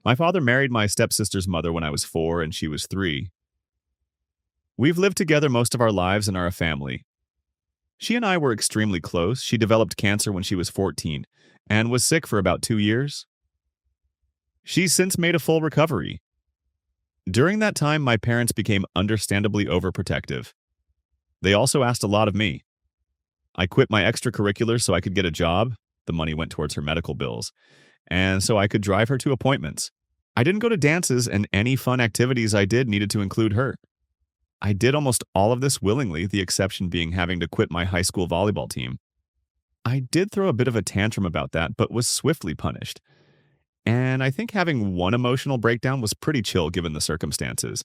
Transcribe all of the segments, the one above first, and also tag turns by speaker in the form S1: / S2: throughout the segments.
S1: My father married my stepsister's mother when I was 4 and she was 3. We've lived together most of our lives and are a family. She and I were extremely close. She developed cancer when she was 14 and was sick for about 2 years. She's since made a full recovery. During that time, my parents became understandably overprotective. They also asked a lot of me. I quit my extracurriculars so I could get a job. The money went towards her medical bills. And so I could drive her to appointments. I didn't go to dances, and any fun activities I did needed to include her. I did almost all of this willingly, the exception being having to quit my high school volleyball team. I did throw a bit of a tantrum about that, but was swiftly punished. And I think having one emotional breakdown was pretty chill given the circumstances.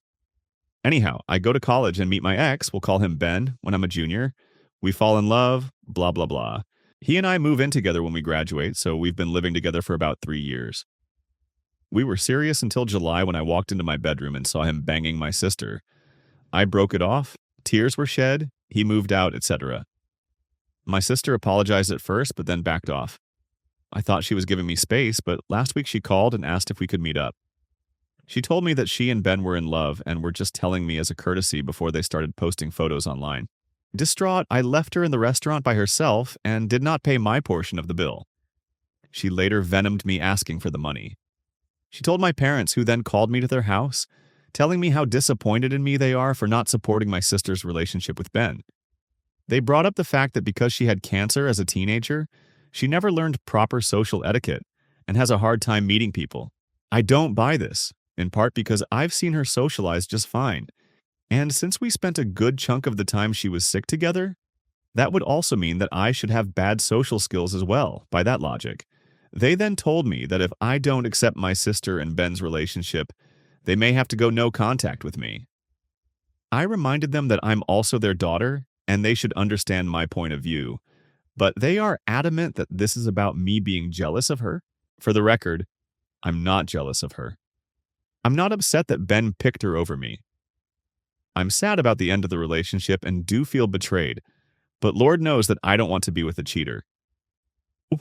S1: Anyhow, I go to college and meet my ex, we'll call him Ben, when I'm a junior. We fall in love, blah, blah, blah. He and I move in together when we graduate, so we've been living together for about 3 years. We were serious until July when I walked into my bedroom and saw him banging my sister. I broke it off, tears were shed, he moved out, etc. My sister apologized at first, but then backed off. I thought she was giving me space, but last week she called and asked if we could meet up. She told me that she and Ben were in love and were just telling me as a courtesy before they started posting photos online. Distraught, I left her in the restaurant by herself and did not pay my portion of the bill. She later venomed me asking for the money. She told my parents, who then called me to their house, telling me how disappointed in me they are for not supporting my sister's relationship with Ben. They brought up the fact that because she had cancer as a teenager, she never learned proper social etiquette and has a hard time meeting people. I don't buy this, in part because I've seen her socialize just fine. And since we spent a good chunk of the time she was sick together, that would also mean that I should have bad social skills as well, by that logic. They then told me that if I don't accept my sister and Ben's relationship, they may have to go no contact with me. I reminded them that I'm also their daughter, and they should understand my point of view. But they are adamant that this is about me being jealous of her. For the record, I'm not jealous of her. I'm not upset that Ben picked her over me. I'm sad about the end of the relationship and do feel betrayed, but Lord knows that I don't want to be with a cheater.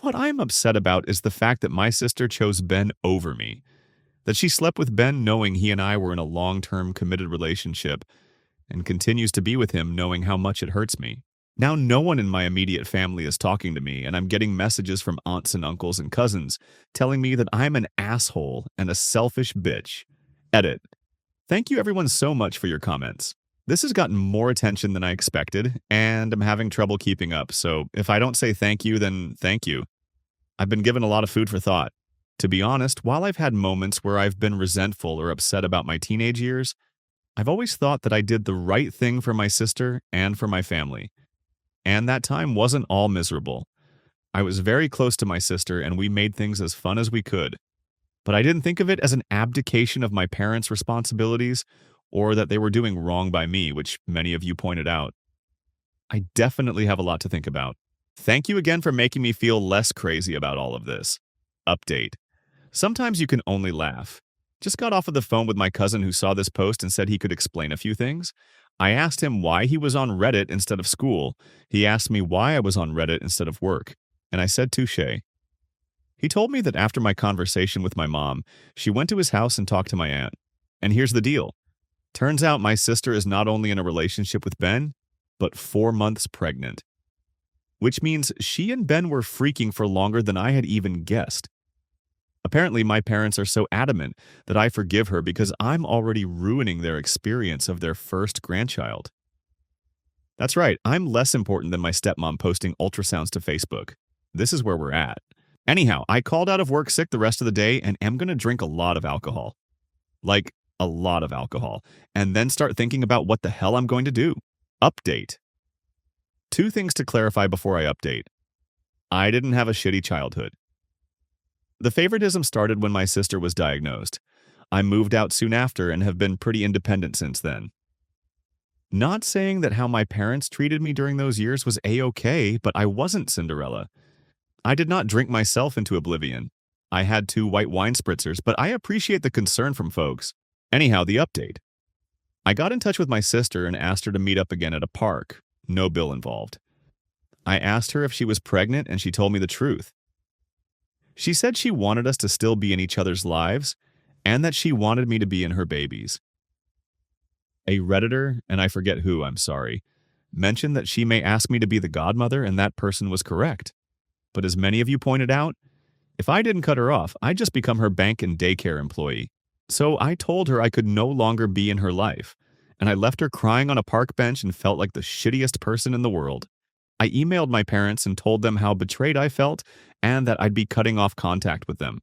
S1: What I'm upset about is the fact that my sister chose Ben over me, that she slept with Ben knowing he and I were in a long-term committed relationship and continues to be with him knowing how much it hurts me. Now no one in my immediate family is talking to me, and I'm getting messages from aunts and uncles and cousins telling me that I'm an asshole and a selfish bitch. Edit. Thank you everyone so much for your comments. This has gotten more attention than I expected, and I'm having trouble keeping up, so if I don't say thank you, then thank you. I've been given a lot of food for thought. To be honest, while I've had moments where I've been resentful or upset about my teenage years, I've always thought that I did the right thing for my sister and for my family. And that time wasn't all miserable. I was very close to my sister and we made things as fun as we could. But I didn't think of it as an abdication of my parents' responsibilities or that they were doing wrong by me, which many of you pointed out. I definitely have a lot to think about. Thank you again for making me feel less crazy about all of this. Update. Sometimes you can only laugh. Just got off of the phone with my cousin who saw this post and said he could explain a few things. I asked him why he was on Reddit instead of school. He asked me why I was on Reddit instead of work. And I said touche. He told me that after my conversation with my mom, she went to his house and talked to my aunt. And here's the deal. Turns out my sister is not only in a relationship with Ben, but 4 months pregnant. Which means she and Ben were freaking for longer than I had even guessed. Apparently, my parents are so adamant that I forgive her because I'm already ruining their experience of their first grandchild. That's right, I'm less important than my stepmom posting ultrasounds to Facebook. This is where we're at. Anyhow, I called out of work sick the rest of the day and am going to drink a lot of alcohol. Like, a lot of alcohol. And then start thinking about what the hell I'm going to do. Update. 2 things to clarify before I update. I didn't have a shitty childhood. The favoritism started when my sister was diagnosed. I moved out soon after and have been pretty independent since then. Not saying that how my parents treated me during those years was A-okay, but I wasn't Cinderella. I did not drink myself into oblivion. I had 2 white wine spritzers, but I appreciate the concern from folks. Anyhow, the update. I got in touch with my sister and asked her to meet up again at a park. No bill involved. I asked her if she was pregnant and she told me the truth. She said she wanted us to still be in each other's lives, and that she wanted me to be in her babies. A Redditor, and I forget who, I'm sorry, mentioned that she may ask me to be the godmother, and that person was correct. But as many of you pointed out, if I didn't cut her off, I'd just become her bank and daycare employee. So I told her I could no longer be in her life, and I left her crying on a park bench and felt like the shittiest person in the world. I emailed my parents and told them how betrayed I felt and that I'd be cutting off contact with them.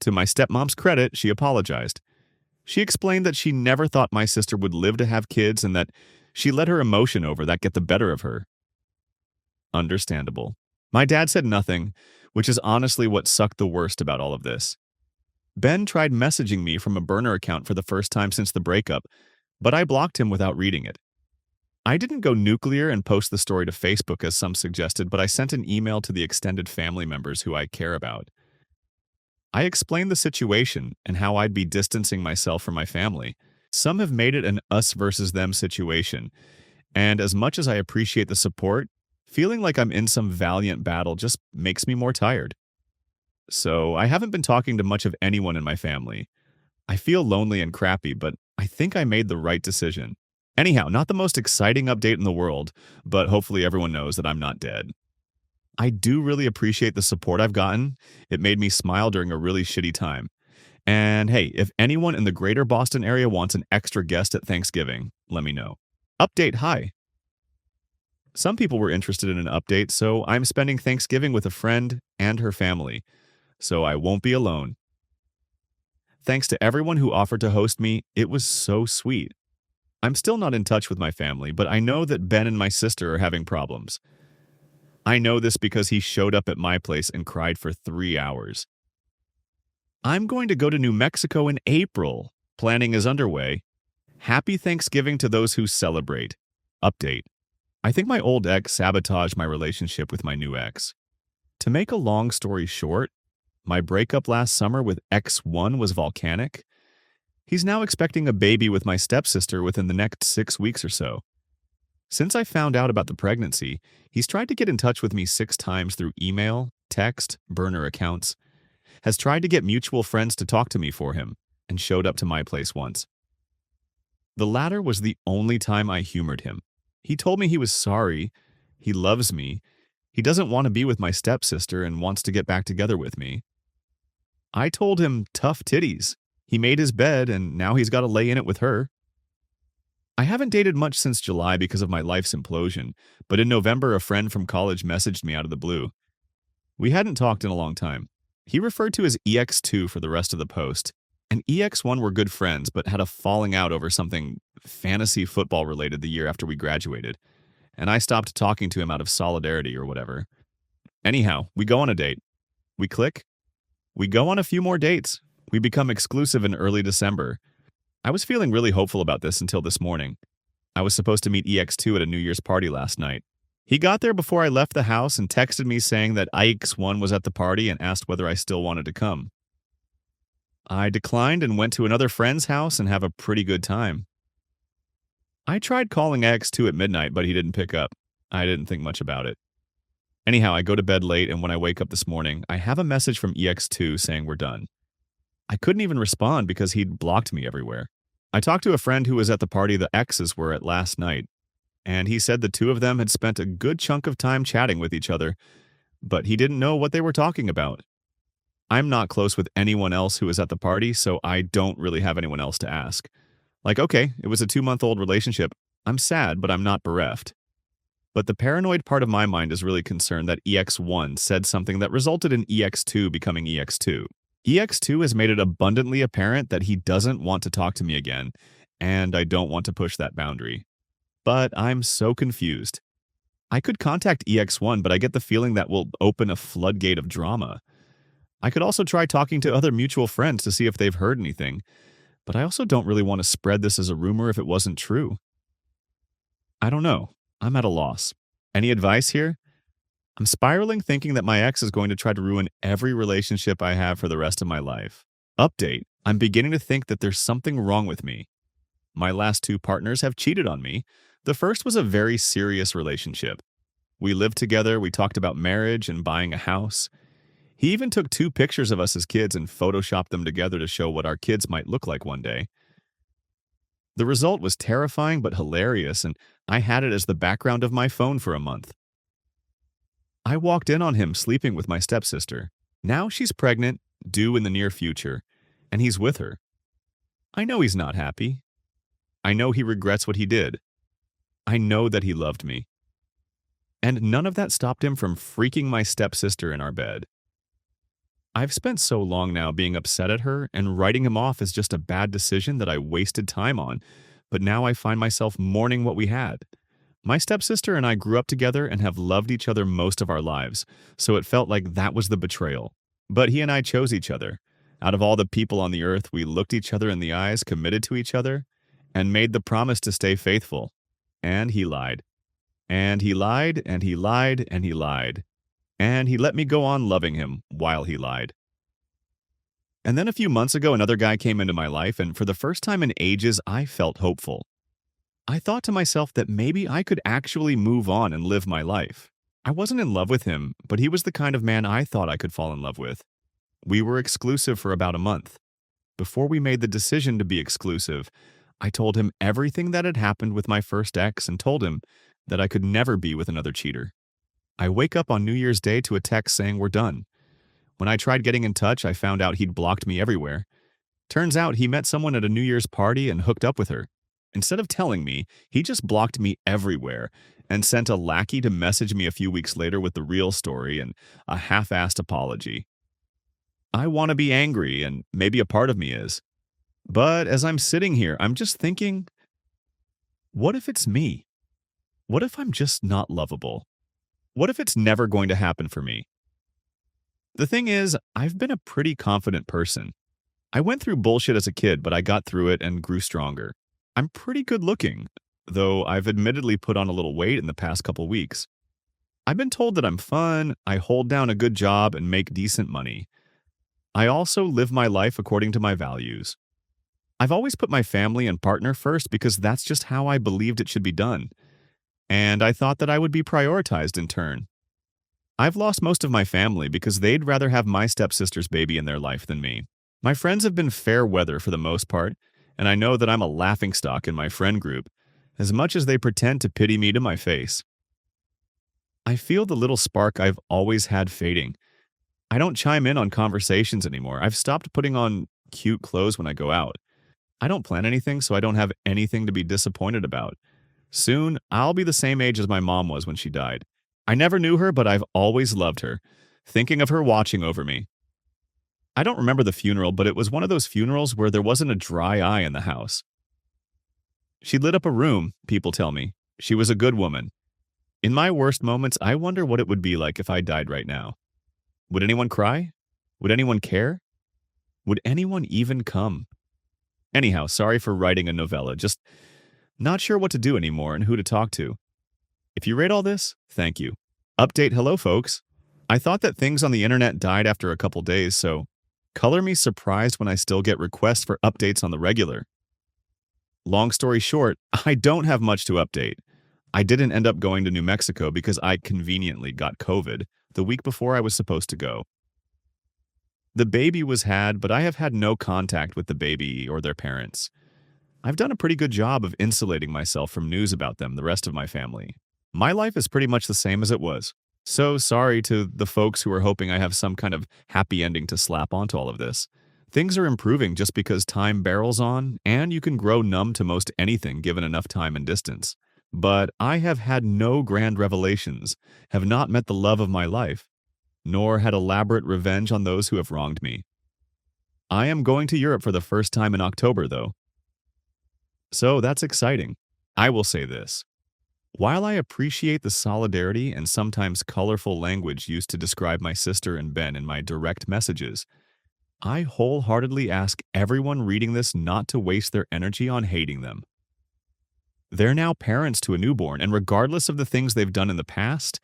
S1: To my stepmom's credit, she apologized. She explained that she never thought my sister would live to have kids and that she let her emotion over that get the better of her. Understandable. My dad said nothing, which is honestly what sucked the worst about all of this. Ben tried messaging me from a burner account for the first time since the breakup, but I blocked him without reading it. I didn't go nuclear and post the story to Facebook as some suggested, but I sent an email to the extended family members who I care about. I explained the situation and how I'd be distancing myself from my family. Some have made it an us versus them situation, and as much as I appreciate the support, feeling like I'm in some valiant battle just makes me more tired. So I haven't been talking to much of anyone in my family. I feel lonely and crappy, but I think I made the right decision. Anyhow, not the most exciting update in the world, but hopefully everyone knows that I'm not dead. I do really appreciate the support I've gotten. It made me smile during a really shitty time. And hey, if anyone in the greater Boston area wants an extra guest at Thanksgiving, let me know. Update, hi. Some people were interested in an update, so I'm spending Thanksgiving with a friend and her family, so I won't be alone. Thanks to everyone who offered to host me, it was so sweet. I'm still not in touch with my family, but I know that Ben and my sister are having problems. I know this because he showed up at my place and cried for 3 hours. I'm going to go to New Mexico in April. Planning is underway. Happy Thanksgiving to those who celebrate. Update. I think my old ex sabotaged my relationship with my new ex. To make a long story short, my breakup last summer with X1 was volcanic. He's now expecting a baby with my stepsister within the next 6 weeks or so. Since I found out about the pregnancy, he's tried to get in touch with me 6 times through email, text, burner accounts, has tried to get mutual friends to talk to me for him, and showed up to my place once. The latter was the only time I humored him. He told me he was sorry, he loves me, he doesn't want to be with my stepsister and wants to get back together with me. I told him tough titties. He made his bed and now he's got to lay in it with her. I haven't dated much since July because of my life's implosion, but in November a friend from college messaged me out of the blue. We hadn't talked in a long time. He referred to his EX2 for the rest of the post, and EX1 were good friends but had a falling out over something fantasy football related the year after we graduated, and I stopped talking to him out of solidarity or whatever. Anyhow, we go on a date. We click. We go on a few more dates. We become exclusive in early December. I was feeling really hopeful about this until this morning. I was supposed to meet EX2 at a New Year's party last night. He got there before I left the house and texted me saying that EX1 was at the party and asked whether I still wanted to come. I declined and went to another friend's house and have a pretty good time. I tried calling EX2 at midnight, but he didn't pick up. I didn't think much about it. Anyhow, I go to bed late, and when I wake up this morning, I have a message from EX2 saying we're done. I couldn't even respond because he'd blocked me everywhere. I talked to a friend who was at the party the exes were at last night, and he said the two of them had spent a good chunk of time chatting with each other, but he didn't know what they were talking about. I'm not close with anyone else who was at the party, so I don't really have anyone else to ask. Like, okay, it was a 2-month-old relationship. I'm sad, but I'm not bereft. But the paranoid part of my mind is really concerned that EX1 said something that resulted in EX2 becoming EX2. EX2 has made it abundantly apparent that he doesn't want to talk to me again, and I don't want to push that boundary. But I'm so confused. I could contact EX1, but I get the feeling that will open a floodgate of drama. I could also try talking to other mutual friends to see if they've heard anything, but I also don't really want to spread this as a rumor if it wasn't true. I don't know. I'm at a loss. Any advice here? I'm spiraling thinking that my ex is going to try to ruin every relationship I have for the rest of my life. Update. I'm beginning to think that there's something wrong with me. My last 2 partners have cheated on me. The first was a very serious relationship. We lived together, we talked about marriage and buying a house. He even took two pictures of us as kids and photoshopped them together to show what our kids might look like one day. The result was terrifying but hilarious, and I had it as the background of my phone for a month. I walked in on him sleeping with my stepsister. Now she's pregnant, due in the near future, and he's with her. I know he's not happy. I know he regrets what he did. I know that he loved me. And none of that stopped him from freaking my stepsister in our bed. I've spent so long now being upset at her and writing him off as just a bad decision that I wasted time on, but now I find myself mourning what we had. My stepsister and I grew up together and have loved each other most of our lives, so it felt like that was the betrayal. But he and I chose each other. Out of all the people on the earth, we looked each other in the eyes, committed to each other, and made the promise to stay faithful. And he lied. And he lied, and he lied, and he lied. And he let me go on loving him while he lied. And then a few months ago, another guy came into my life, and for the first time in ages, I felt hopeful. I thought to myself that maybe I could actually move on and live my life. I wasn't in love with him, but he was the kind of man I thought I could fall in love with. We were exclusive for about a month. Before we made the decision to be exclusive, I told him everything that had happened with my first ex and told him that I could never be with another cheater. I wake up on New Year's Day to a text saying we're done. When I tried getting in touch, I found out he'd blocked me everywhere. Turns out he met someone at a New Year's party and hooked up with her. Instead of telling me, he just blocked me everywhere and sent a lackey to message me a few weeks later with the real story and a half-assed apology. I want to be angry, and maybe a part of me is. But as I'm sitting here, I'm just thinking, what if it's me? What if I'm just not lovable? What if it's never going to happen for me? The thing is, I've been a pretty confident person. I went through bullshit as a kid, but I got through it and grew stronger. I'm pretty good looking, though I've admittedly put on a little weight in the past couple weeks. I've been told that I'm fun, I hold down a good job, and make decent money. I also live my life according to my values. I've always put my family and partner first because that's just how I believed it should be done. And I thought that I would be prioritized in turn. I've lost most of my family because they'd rather have my stepsister's baby in their life than me. My friends have been fair weather for the most part, and I know that I'm a laughingstock in my friend group, as much as they pretend to pity me to my face. I feel the little spark I've always had fading. I don't chime in on conversations anymore. I've stopped putting on cute clothes when I go out. I don't plan anything, so I don't have anything to be disappointed about. Soon, I'll be the same age as my mom was when she died. I never knew her, but I've always loved her, thinking of her watching over me. I don't remember the funeral, but it was one of those funerals where there wasn't a dry eye in the house. She lit up a room, people tell me. She was a good woman. In my worst moments, I wonder what it would be like if I died right now. Would anyone cry? Would anyone care? Would anyone even come? Anyhow, sorry for writing a novella, just not sure what to do anymore and who to talk to. If you read all this, thank you. Update, hello folks. I thought that things on the internet died after a couple days, so color me surprised when I still get requests for updates on the regular. Long story short, I don't have much to update. I didn't end up going to New Mexico because I conveniently got COVID the week before I was supposed to go. The baby was had, but I have had no contact with the baby or their parents. I've done a pretty good job of insulating myself from news about them, the rest of my family. My life is pretty much the same as it was. So sorry to the folks who are hoping I have some kind of happy ending to slap onto all of this. Things are improving just because time barrels on, and you can grow numb to most anything given enough time and distance. But I have had no grand revelations, have not met the love of my life, nor had elaborate revenge on those who have wronged me. I am going to Europe for the first time in October, though. So that's exciting. I will say this. While I appreciate the solidarity and sometimes colorful language used to describe my sister and Ben in my direct messages, I wholeheartedly ask everyone reading this not to waste their energy on hating them. They're now parents to a newborn, and regardless of the things they've done in the past,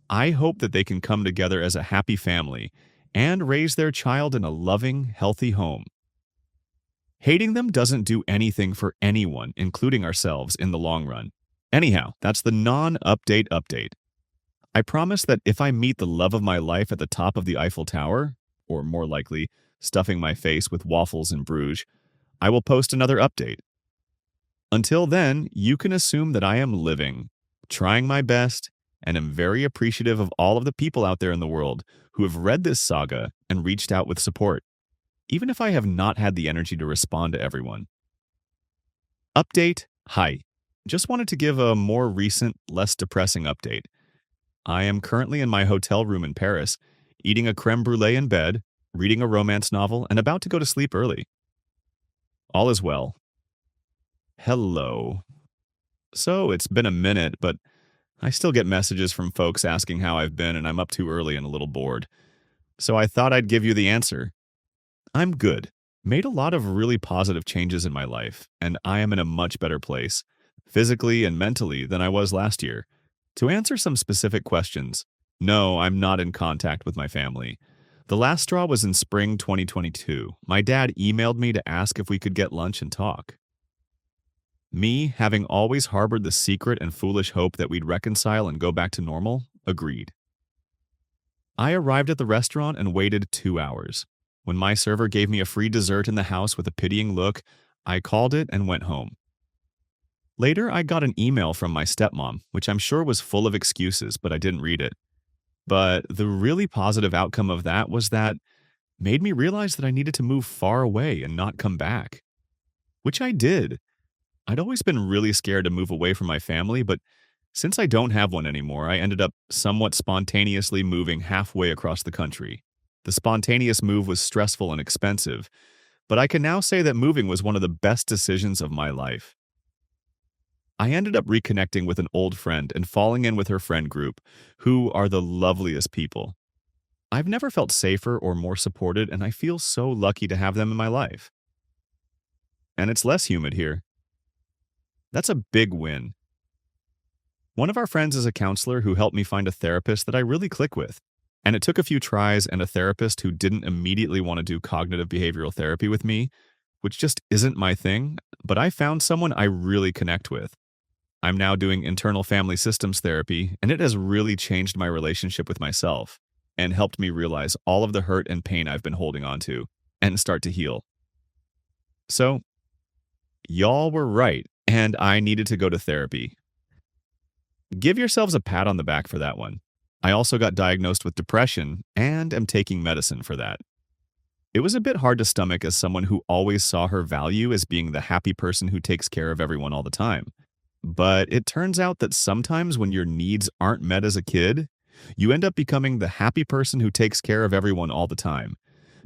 S1: I hope that they can come together as a happy family and raise their child in a loving, healthy home. Hating them doesn't do anything for anyone, including ourselves, in the long run. Anyhow, that's the non-update update. I promise that if I meet the love of my life at the top of the Eiffel Tower, or more likely, stuffing my face with waffles in Bruges, I will post another update. Until then, you can assume that I am living, trying my best, and am very appreciative of all of the people out there in the world who have read this saga and reached out with support, even if I have not had the energy to respond to everyone. Update: Hi. Just wanted to give a more recent, less depressing update. I am currently in my hotel room in Paris, eating a creme brulee in bed, reading a romance novel, and about to go to sleep early. All is well. Hello. So, it's been a minute, but I still get messages from folks asking how I've been, and I'm up too early and a little bored. So I thought I'd give you the answer. I'm good. Made a lot of really positive changes in my life, and I am in a much better place, physically and mentally, than I was last year. To answer some specific questions, no, I'm not in contact with my family. The last straw was in spring 2022. My dad emailed me to ask if we could get lunch and talk. Me, having always harbored the secret and foolish hope that we'd reconcile and go back to normal, agreed. I arrived at the restaurant and waited 2 hours. When my server gave me a free dessert in the house with a pitying look, I called it and went home. Later, I got an email from my stepmom, which I'm sure was full of excuses, but I didn't read it. But the really positive outcome of that was that made me realize that I needed to move far away and not come back. Which I did. I'd always been really scared to move away from my family, but since I don't have one anymore, I ended up somewhat spontaneously moving halfway across the country. The spontaneous move was stressful and expensive, but I can now say that moving was one of the best decisions of my life. I ended up reconnecting with an old friend and falling in with her friend group, who are the loveliest people. I've never felt safer or more supported, and I feel so lucky to have them in my life. And it's less humid here. That's a big win. One of our friends is a counselor who helped me find a therapist that I really click with. And it took a few tries and a therapist who didn't immediately want to do cognitive behavioral therapy with me, which just isn't my thing, but I found someone I really connect with. I'm now doing internal family systems therapy, and it has really changed my relationship with myself and helped me realize all of the hurt and pain I've been holding on to and start to heal. So, y'all were right, and I needed to go to therapy. Give yourselves a pat on the back for that one. I also got diagnosed with depression and am taking medicine for that. It was a bit hard to stomach as someone who always saw her value as being the happy person who takes care of everyone all the time. But it turns out that sometimes when your needs aren't met as a kid, you end up becoming the happy person who takes care of everyone all the time,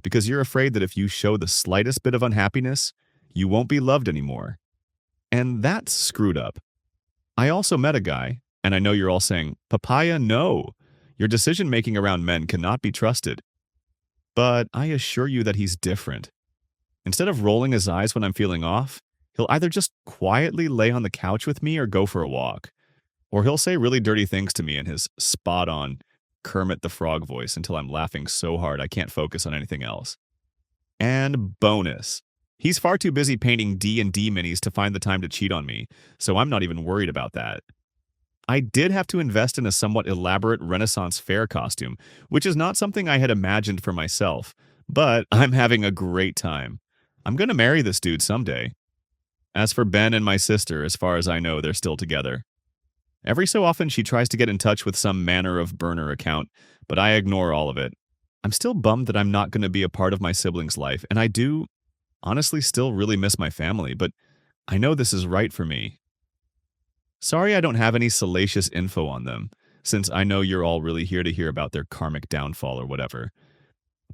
S1: because you're afraid that if you show the slightest bit of unhappiness, you won't be loved anymore. And that's screwed up. I also met a guy, and I know you're all saying, "Papaya, no. Your decision-making around men cannot be trusted." But I assure you that he's different. Instead of rolling his eyes when I'm feeling off, he'll either just quietly lay on the couch with me or go for a walk. Or he'll say really dirty things to me in his spot-on Kermit the Frog voice until I'm laughing so hard I can't focus on anything else. And bonus, he's far too busy painting D&D minis to find the time to cheat on me, so I'm not even worried about that. I did have to invest in a somewhat elaborate Renaissance fair costume, which is not something I had imagined for myself, but I'm having a great time. I'm gonna marry this dude someday. As for Ben and my sister, as far as I know, they're still together. Every so often she tries to get in touch with some manner of burner account, but I ignore all of it. I'm still bummed that I'm not going to be a part of my siblings' life, and I do, honestly, still really miss my family, but I know this is right for me. Sorry I don't have any salacious info on them, since I know you're all really here to hear about their karmic downfall or whatever.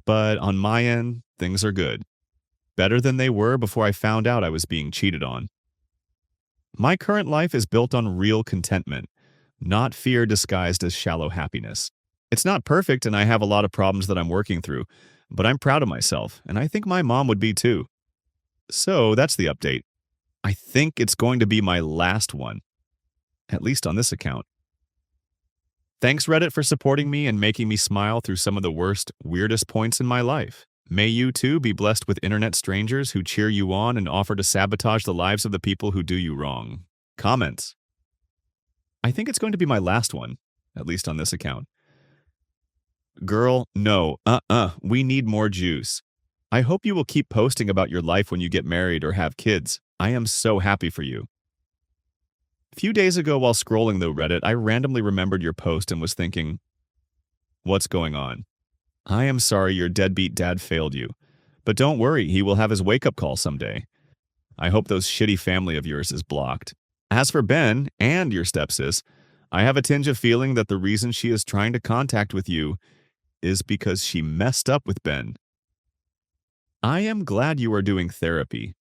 S1: But on my end, things are good. Better than they were before I found out I was being cheated on. My current life is built on real contentment, not fear disguised as shallow happiness. It's not perfect and I have a lot of problems that I'm working through, but I'm proud of myself, and I think my mom would be too. So that's the update. I think it's going to be my last one, at least on this account. Thanks Reddit for supporting me and making me smile through some of the worst, weirdest points in my life. May you too be blessed with internet strangers who cheer you on and offer to sabotage the lives of the people who do you wrong. Comments. I think it's going to be my last one, at least on this account. Girl, no, we need more juice. I hope you will keep posting about your life when you get married or have kids. I am so happy for you. A few days ago while scrolling the Reddit, I randomly remembered your post and was thinking, what's going on? I am sorry your deadbeat dad failed you. But don't worry, he will have his wake-up call someday. I hope those shitty family of yours is blocked. As for Ben and your stepsis, I have a tinge of feeling that the reason she is trying to contact with you is because she messed up with Ben. I am glad you are doing therapy.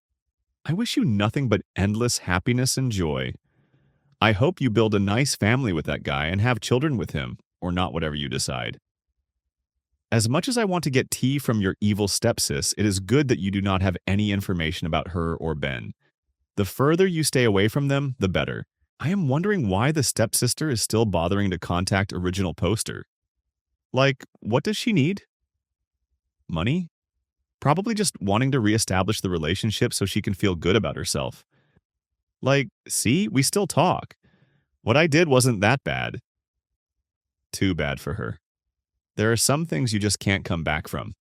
S1: I wish you nothing but endless happiness and joy. I hope you build a nice family with that guy and have children with him, or not, whatever you decide. As much as I want to get tea from your evil stepsis, it is good that you do not have any information about her or Ben. The further you stay away from them, the better. I am wondering why the stepsister is still bothering to contact original poster. Like, what does she need? Money? Probably just wanting to reestablish the relationship so she can feel good about herself. Like, see, we still talk. What I did wasn't that bad. Too bad for her. There are some things you just can't come back from.